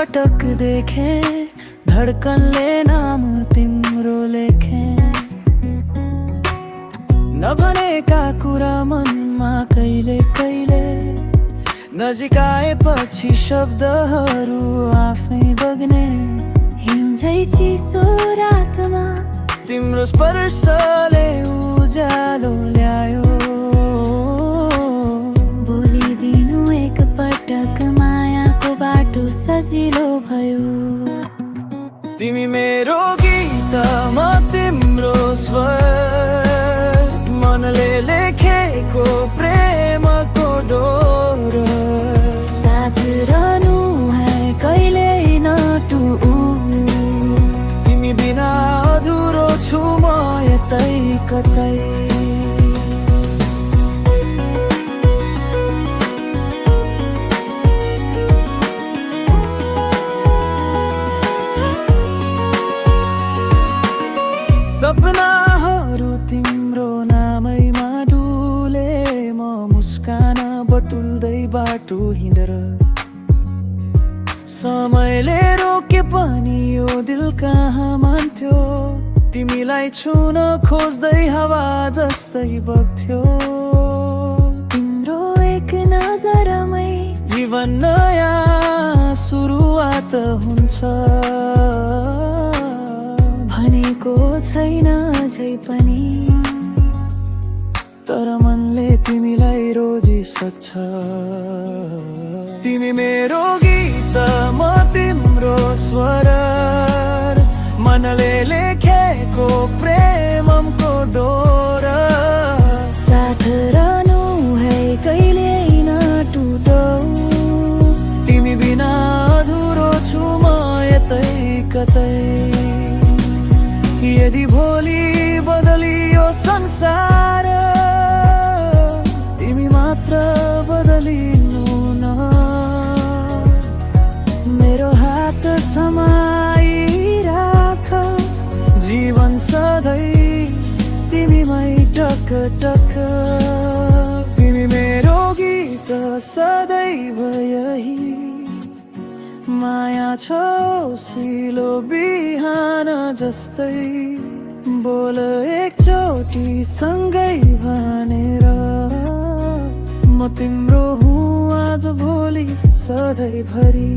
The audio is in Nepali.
पटक देखे, धडकनले नाम तिम्रो लेखे। नभनेका कुरा मनमा कहिले कहिले, नजिक आएपछि शब्दहरू आफै बग्ने। हिउँझै चिसो रातमा तिम्रो स्पर्शले उज्यालो ल्यायो। बोलिदिनु एक पटक मायाको बाटो सजिलो भयो। तिमी मेरो गीत म तिम्रो स्वर, मनले लेखेको प्रेमको डोर। साथ रहनु है कहिले नटुऊ, तिमी बिना अधुरो छु म यतै कतै। सपनाहरू तिम्रो नामैमा डुले, म मुस्कान बटुल्दै बाटो हिँडेर। समयले रोके पनि यो दिल कहाँ मान्थ्यो, तिमीलाई छुन खोज्दै हावा जस्तै बग्थ्यो। तिम्रो एक नजरमै जीवन नयाँ सुरुवात हुन्छ, भनेको छैन झै पनि। तर मनले तिमीलाई रोजिसक्छ। तिमी मेरो गीत म तिम्रो स्वर, मनले लेखेको प्रेमको डोर। साथ रहनु है कहिले नटुटौ, तिमी बिना अधुरो छु म यतै कतै। यदि भोलि बदलियो संसार, तिमी मात्र बदलिनु न। मेरो हात समाइराख, जीवन सधैँ तिमीमै टक टक। तिमी मेरो गीत सदैव यही, माया छ सिलो बिहान जस्तै। बोल एकचोटि सँगै भनेर, म तिम्रो हुँ आज भोलि सधैँभरि।